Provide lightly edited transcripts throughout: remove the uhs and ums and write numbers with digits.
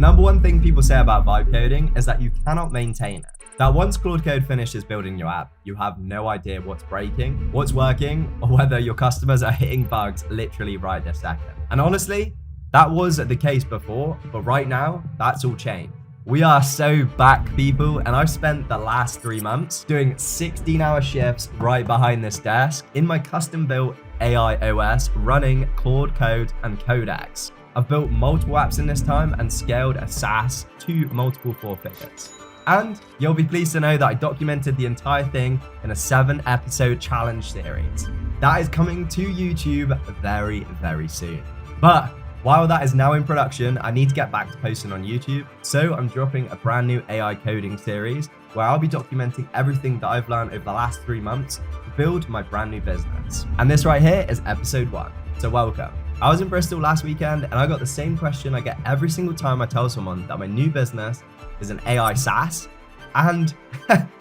number one thing people say about vibe coding is that you cannot maintain it. That once Claude Code finishes building your app, you have no idea what's breaking, what's working, or whether your customers are hitting bugs literally right this second. And honestly, that was the case before, but right now, that's all changed. We are so back, people, and I've spent the last 3 months doing 16-hour shifts right behind this desk in my custom-built AI OS running Claude Code and Codex. I've built multiple apps in this time and scaled a SaaS to multiple 4 figures. And you'll be pleased to know that I documented the entire thing in a 7-episode challenge series. That is coming to YouTube very, very soon. But while that is now in production, I need to get back to posting on YouTube. So I'm dropping a brand new AI coding series where I'll be documenting everything that I've learned over the last 3 months to build my brand new business. And this right here is episode 1. So welcome. I was in Bristol last weekend and I got the same question I get every single time I tell someone that my new business is an AI SaaS. And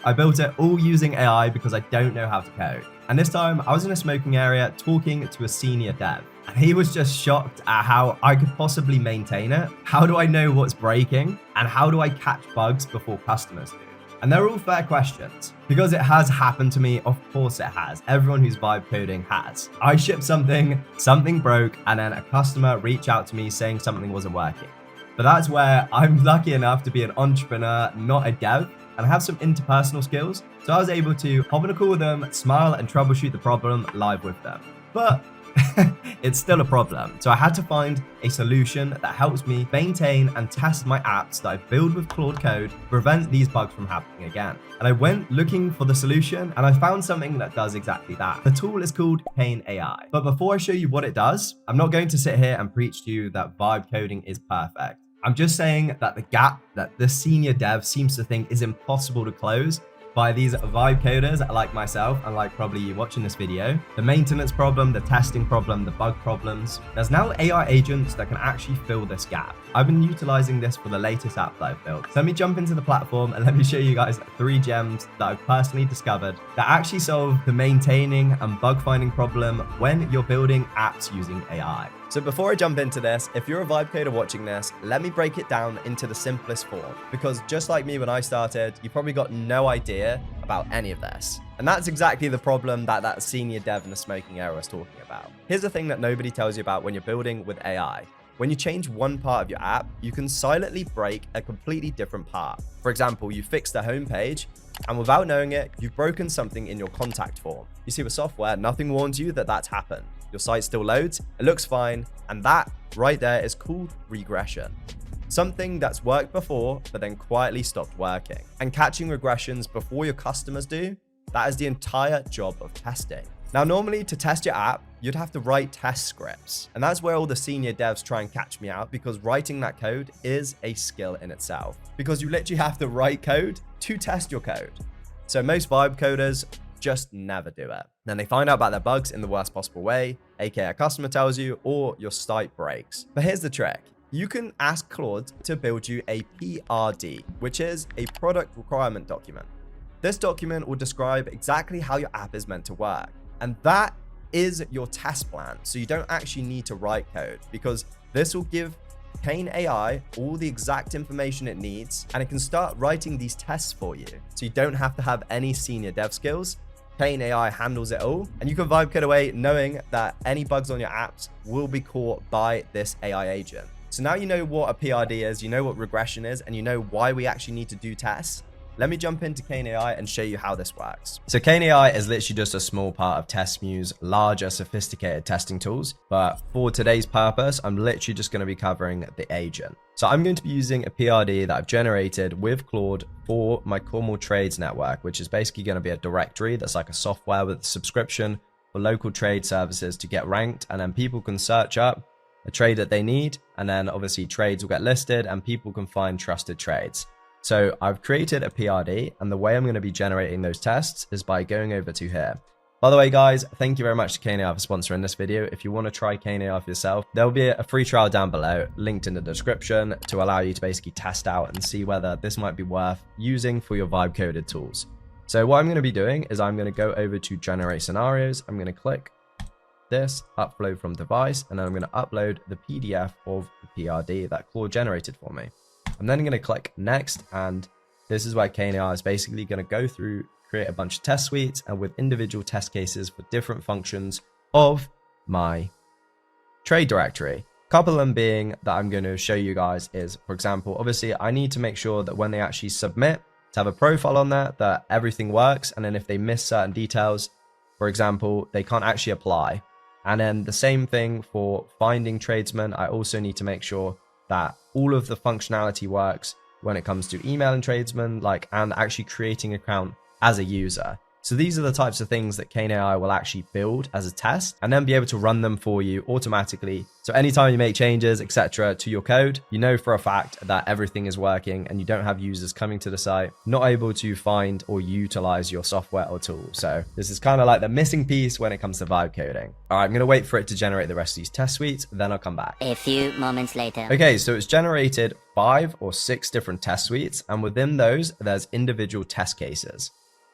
I built it all using AI because I don't know how to code. And this time I was in a smoking area talking to a senior dev. And he was just shocked at how I could possibly maintain it. How do I know what's breaking? And how do I catch bugs before customers do? And they're all fair questions because it has happened to me. Of course it has. Everyone who's vibe coding has. I shipped something broke, and then a customer reached out to me saying something wasn't working. But that's where I'm lucky enough to be an entrepreneur, not a dev, and have some interpersonal skills. So I was able to hop on a call with them, smile, and troubleshoot the problem live with them. But it's still a problem. So I had to find a solution that helps me maintain and test my apps that I build with Claude Code to prevent these bugs from happening again. And I went looking for the solution and I found something that does exactly that. The tool is called Kane AI. But before I show you what it does, I'm not going to sit here and preach to you that vibe coding is perfect. I'm just saying that the gap that this senior dev seems to think is impossible to close by these vibe coders like myself and like probably you watching this video, the maintenance problem, the testing problem, the bug problems, there's now AI agents that can actually fill this gap. I've been utilizing this for the latest app that I've built. So let me jump into the platform and let me show you guys 3 gems that I've personally discovered that actually solve the maintaining and bug finding problem when you're building apps using AI. So before I jump into this, if you're a vibe coder watching this, let me break it down into the simplest form. Because just like me when I started, you probably got no idea about any of this. And that's exactly the problem that senior dev in the smoking area was talking about. Here's the thing that nobody tells you about when you're building with AI. When you change one part of your app, you can silently break a completely different part. For example, you fix the homepage, and without knowing it, you've broken something in your contact form. You see, with software, nothing warns you that that's happened. Your site still loads, it looks fine, and that right there is called regression. Something that's worked before, but then quietly stopped working. And catching regressions before your customers do, that is the entire job of testing. Now, normally to test your app, you'd have to write test scripts. And that's where all the senior devs try and catch me out, because writing that code is a skill in itself. Because you literally have to write code to test your code. So most vibe coders just never do it. Then they find out about their bugs in the worst possible way, aka a customer tells you, or your site breaks. But here's the trick. You can ask Claude to build you a PRD, which is a product requirement document. This document will describe exactly how your app is meant to work. And that is your test plan. So you don't actually need to write code, because this will give Kane AI all the exact information it needs, and it can start writing these tests for you. So you don't have to have any senior dev skills. Kane AI handles it all, and you can vibe code away knowing that any bugs on your apps will be caught by this AI agent. So now you know what a PRD is, you know what regression is, and you know why we actually need to do tests. Let me jump into Kane AI and show you how this works. So Kane AI is literally just a small part of TestMu's larger sophisticated testing tools. But for today's purpose, I'm literally just going to be covering the agent. So I'm going to be using a PRD that I've generated with Claude for my Cornwall Trades network, which is basically going to be a directory that's like a software with a subscription for local trade services to get ranked. And then people can search up a trade that they need. And then obviously trades will get listed and people can find trusted trades. So I've created a PRD, and the way I'm going to be generating those tests is by going over to here. By the way, guys, thank you very much to Kane AI for sponsoring this video. If you want to try Kane AI for yourself, there'll be a free trial down below, linked in the description, to allow you to basically test out and see whether this might be worth using for your vibe coded tools. So what I'm going to be doing is I'm going to go over to generate scenarios. I'm going to click this, upload from device, and then I'm going to upload the PDF of the PRD that Claude generated for me. I'm then going to click next, and this is where Kane AI is basically going to go through, create a bunch of test suites and with individual test cases for different functions of my trade directory. A couple of them being that I'm going to show you guys is, for example, obviously I need to make sure that when they actually submit, to have a profile on there that everything works, and then if they miss certain details, for example, they can't actually apply. And then the same thing for finding tradesmen. I also need to make sure that all of the functionality works when it comes to emailing tradesmen, and actually creating an account as a user. So these are the types of things that Kane AI will actually build as a test and then be able to run them for you automatically. So anytime you make changes, etc. to your code, you know for a fact that everything is working and you don't have users coming to the site, not able to find or utilize your software or tool. So this is kind of like the missing piece when it comes to vibe coding. All right, I'm going to wait for it to generate the rest of these test suites, then I'll come back. A few moments later. Okay, so it's generated 5 or 6 different test suites, and within those, there's individual test cases.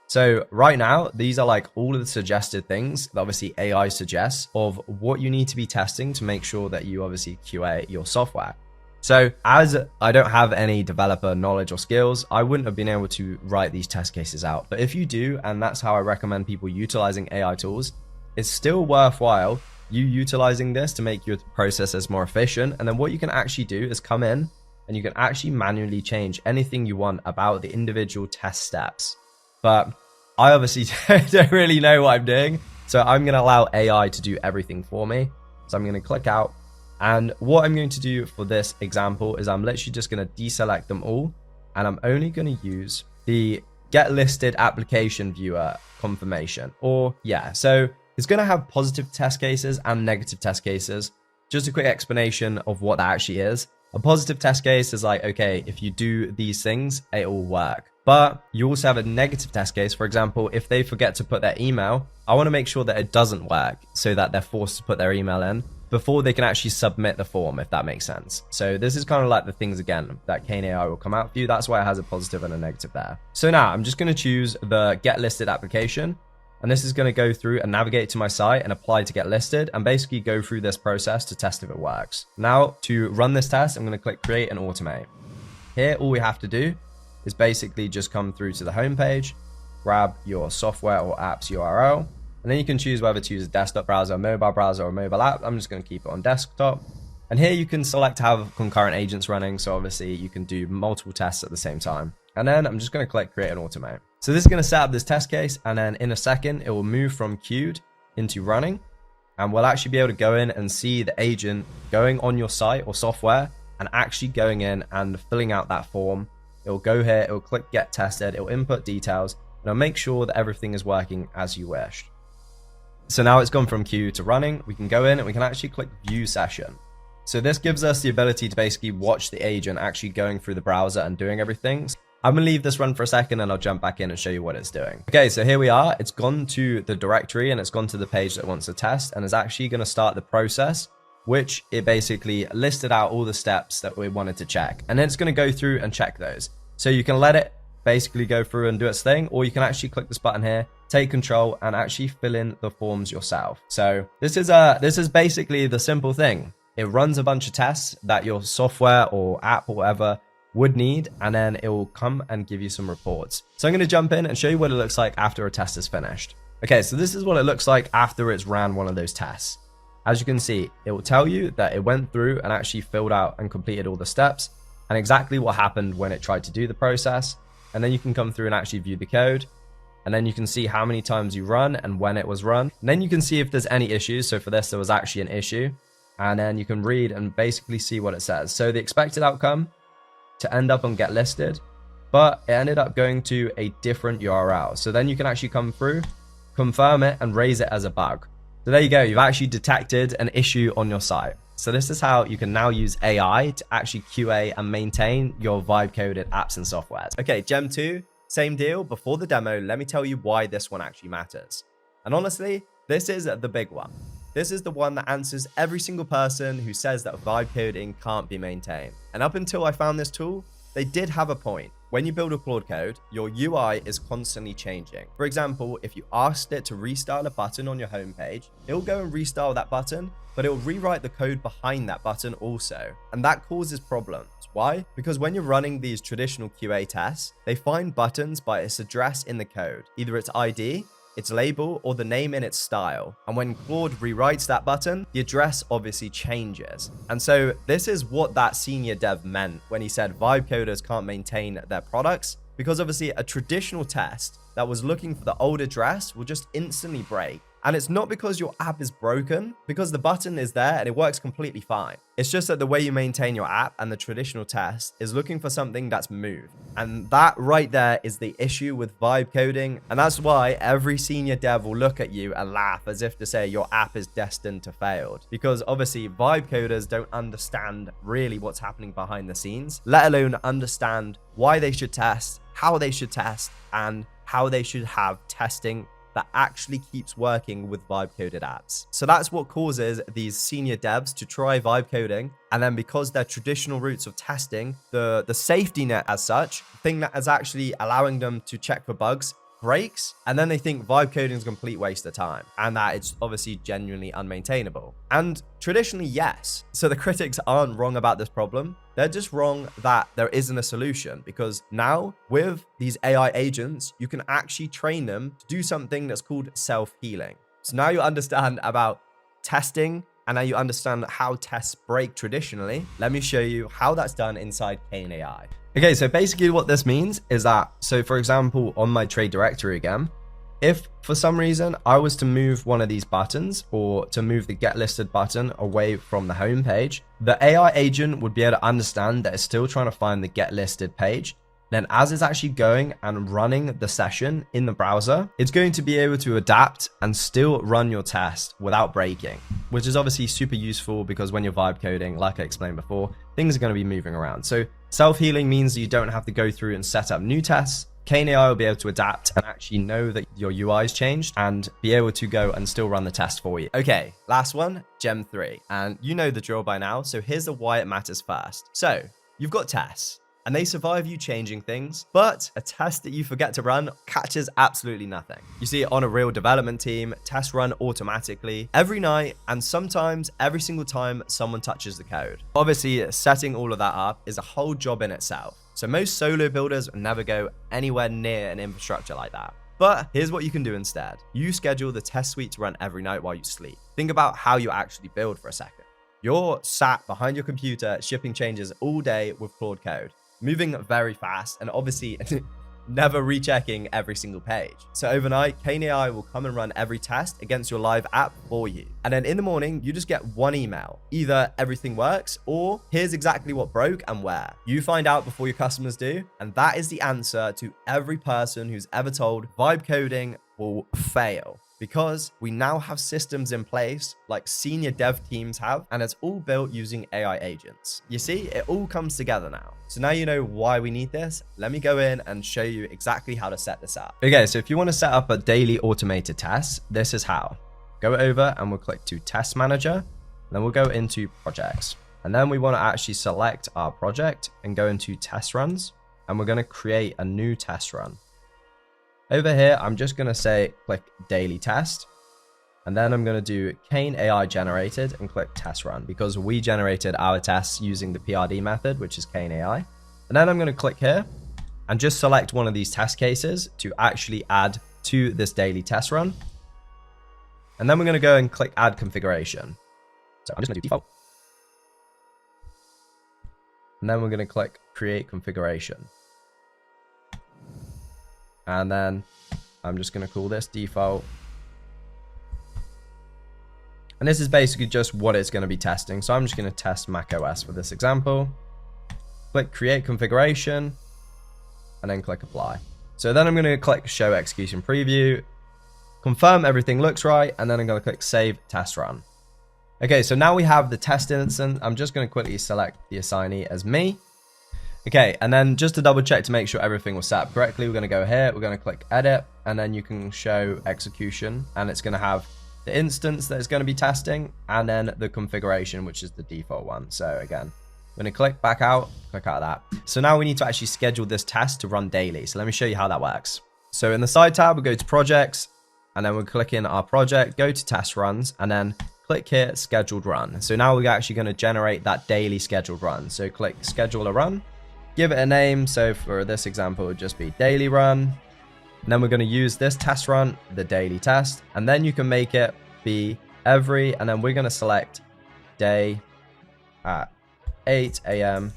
So right now, these are like all of the suggested things that obviously AI suggests of what you need to be testing to make sure that you obviously QA your software. So as I don't have any developer knowledge or skills, I wouldn't have been able to write these test cases out. But if you do, and that's how I recommend people utilizing AI tools, it's still worthwhile you utilizing this to make your processes more efficient. And then what you can actually do is come in and you can actually manually change anything you want about the individual test steps. But I obviously don't really know what I'm doing. So I'm going to allow AI to do everything for me. So I'm going to click out. And what I'm going to do for this example is I'm literally just going to deselect them all. And I'm only going to use the get listed application viewer confirmation. So it's going to have positive test cases and negative test cases. Just a quick explanation of what that actually is. A positive test case is like, okay, if you do these things, it will work. But you also have a negative test case. For example, if they forget to put their email, I want to make sure that it doesn't work so that they're forced to put their email in before they can actually submit the form, if that makes sense. So this is kind of like the things, again, that Kane AI will come out for you. That's why it has a positive and a negative there. So now I'm just going to choose the get listed application. And this is going to go through and navigate to my site and apply to get listed and basically go through this process to test if it works. Now to run this test, I'm going to click create and automate. Here, all we have to do is basically just come through to the home page, grab your software or app's URL, and then you can choose whether to use a desktop browser, a mobile browser, or a mobile app. I'm just going to keep it on desktop. And here you can select to have concurrent agents running. So obviously you can do multiple tests at the same time. And then I'm just going to click create and automate. So this is going to set up this test case. And then in a second, it will move from queued into running. And we'll actually be able to go in and see the agent going on your site or software and actually going in and filling out that form. It'll go here, it'll click get tested, it'll input details, and it'll make sure that everything is working as you wished. So now it's gone from queue to running. We can go in and we can actually click view session. So this gives us the ability to basically watch the agent actually going through the browser and doing everything. I'm going to leave this run for a second and I'll jump back in and show you what it's doing. Okay, so here we are. It's gone to the directory and it's gone to the page that wants to test and is actually going to start the process, which it basically listed out all the steps that we wanted to check. And then it's going to go through and check those. So you can let it basically go through and do its thing, or you can actually click this button here, take control and actually fill in the forms yourself. So this is basically the simple thing. It runs a bunch of tests that your software or app or whatever would need, and then it will come and give you some reports. So I'm going to jump in and show you what it looks like after a test is finished. Okay, so this is what it looks like after it's ran one of those tests. As you can see, it will tell you that it went through and actually filled out and completed all the steps and exactly what happened when it tried to do the process. And then you can come through and actually view the code. And then you can see how many times you run and when it was run. And then you can see if there's any issues. So for this, there was actually an issue. And then you can read and basically see what it says. So the expected outcome to end up on get listed, but it ended up going to a different URL. So then you can actually come through, confirm it and raise it as a bug. So there you go. You've actually detected an issue on your site. So this is how you can now use AI to actually QA and maintain your vibe coded apps and softwares. Okay, Gem 2, same deal. Before the demo, let me tell you why this one actually matters. And honestly, this is the big one. This is the one that answers every single person who says that vibe coding can't be maintained. And up until I found this tool, they did have a point. When you build a Claude Code, your UI is constantly changing. For example, if you asked it to restyle a button on your homepage, it'll go and restyle that button, but it'll rewrite the code behind that button also. And that causes problems. Why? Because when you're running these traditional QA tests, they find buttons by its address in the code, either its ID, its label, or the name in its style. And when Claude rewrites that button, the address obviously changes. And so this is what that senior dev meant when he said vibe coders can't maintain their products, because obviously a traditional test that was looking for the old address will just instantly break. And it's not because your app is broken, because the button is there and it works completely fine. It's just that the way you maintain your app and the traditional test is looking for something that's moved. And that right there is the issue with vibe coding. And that's why every senior dev will look at you and laugh as if to say your app is destined to fail. Because obviously vibe coders don't understand really what's happening behind the scenes, let alone understand why they should test, how they should test, and how they should have testing that actually keeps working with vibe coded apps. So that's what causes these senior devs to try vibe coding. And then because their traditional routes of testing, the safety net as such, thing that is actually allowing them to check for bugs, breaks, and then they think vibe coding is a complete waste of time and that it's obviously genuinely unmaintainable. And traditionally, yes. So the critics aren't wrong about this problem. They're just wrong that there isn't a solution, because now with these AI agents, you can actually train them to do something that's called self-healing. So now you understand about testing, and now you understand how tests break traditionally. Let me show you how that's done inside Kane AI. Okay, so basically what this means is that, so for example, on my trade directory again, if for some reason I was to move one of these buttons or to move the get listed button away from the home page, the AI agent would be able to understand that it's still trying to find the get listed page. Then as it's actually going and running the session in the browser, it's going to be able to adapt and still run your test without breaking, which is obviously super useful because when you're vibe coding, like I explained before, things are going to be moving around. So self-healing means you don't have to go through and set up new tests. Kane AI will be able to adapt and actually know that your UI has changed and be able to go and still run the test for you. Okay, last one, Gem 3. And you know the drill by now, so here's the why it matters first. So you've got tests, and they survive you changing things, but a test that you forget to run catches absolutely nothing. You see, on a real development team, tests run automatically every night, and sometimes every single time someone touches the code. Obviously, setting all of that up is a whole job in itself. So most solo builders never go anywhere near an infrastructure like that. But here's what you can do instead. You schedule the test suite to run every night while you sleep. Think about how you actually build for a second. You're sat behind your computer, shipping changes all day with Claude Code, moving very fast, and obviously never rechecking every single page. So overnight, Kane AI will come and run every test against your live app for you. And then in the morning, you just get one email. Either everything works, or here's exactly what broke and where. You find out before your customers do. And that is the answer to every person who's ever told vibe coding will fail. Because we now have systems in place like senior dev teams have, and it's all built using AI agents. You see, it all comes together now. So now you know why we need this. Let me go in and show you exactly how to set this up. Okay, so if you want to set up a daily automated test, this is how. Go over and we'll click to Test Manager, and then we'll go into Projects. And then we want to actually select our project and go into Test Runs, and we're going to create a new test run. Over here, I'm just going to say, click Daily Test. And then I'm going to do Kane AI generated and click Test Run, because we generated our tests using the PRD method, which is Kane AI. And then I'm going to click here and just select one of these test cases to actually add to this daily test run. And then we're going to go and click Add Configuration. So I'm just going to do default. And then we're going to click Create Configuration. And then I'm just going to call this default. And this is basically just what it's going to be testing. So I'm just going to test macOS for this example. Click Create Configuration, and then click Apply. So then I'm going to click Show Execution Preview, confirm everything looks right, and then I'm going to click Save Test Run. Okay, so now we have the test instance. I'm just going to quickly select the assignee as me. Okay, and then just to double check to make sure everything was set up correctly, we're going to go here, we're going to click Edit, and then you can show Execution, and it's going to have the instance that it's going to be testing, and then the configuration, which is the default one. So again, I'm going to click back out, click out of that. So now we need to actually schedule this test to run daily. So let me show you how that works. So in the side tab, we go to projects, and then we'll click in our project, go to test runs, and then click here, scheduled run. So now we're actually going to generate that daily scheduled run. So click schedule a run, give it a name. So for this example, it would just be daily run. And then we're going to use this test run, the daily test, and then you can make it be every, and then we're going to select day at 8 a.m.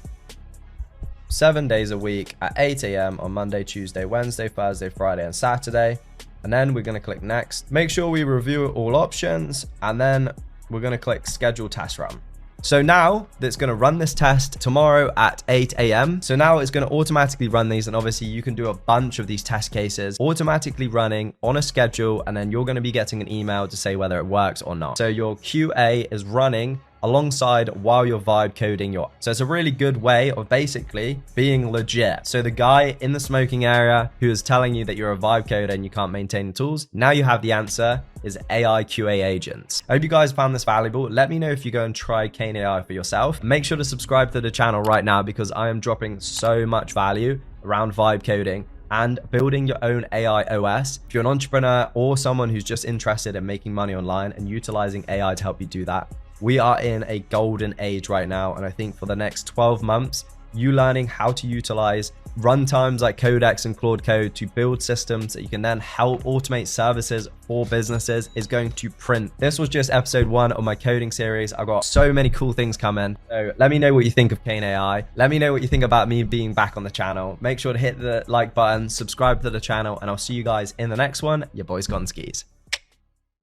7 days a week at 8 a.m. on Monday, Tuesday, Wednesday, Thursday, Friday, and Saturday. And then we're going to click next. Make sure we review all options, and then we're going to click schedule test run. So now that's going to run this test tomorrow at 8 a.m. So now it's going to automatically run these, and obviously you can do a bunch of these test cases automatically running on a schedule, and then you're going to be getting an email to say whether it works or not. So your QA is running alongside while you're vibe coding your. So it's a really good way of basically being legit. So the guy in the smoking area who is telling you that you're a vibe coder and you can't maintain the tools, now you have the answer, is AI QA agents. I hope you guys found this valuable. Let me know if you go and try Kane AI for yourself. Make sure to subscribe to the channel right now, because I am dropping so much value around vibe coding and building your own AI OS. If you're an entrepreneur or someone who's just interested in making money online and utilizing AI to help you do that, we are in a golden age right now. And I think for the next 12 months, you learning how to utilize runtimes like Codex and Claude Code to build systems that you can then help automate services for businesses is going to print. This was just episode 1 of my coding series. I've got so many cool things coming. So let me know what you think of Kane AI. Let me know what you think about me being back on the channel. Make sure to hit the like button, subscribe to the channel, and I'll see you guys in the next one. Your boy's gone skis.